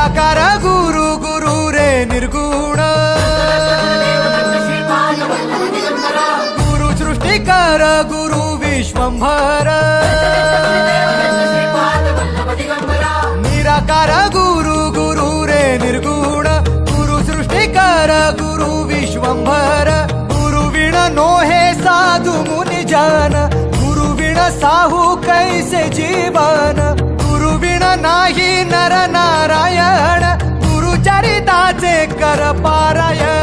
निराकार गुरु गुरु रे निर्गुण गुरु सृष्टिकर गुरु विश्वंभर निराकार गुरु गुरु रे निर्गुण गुरु सृष्टिकर गुरु विश्वंभर गुरु विण नोहे साधु मुनि जन गुरु विण साहू कैसे जीवन गुरु विण नाही नर नारायण गुरु चरिताचे कर पारायण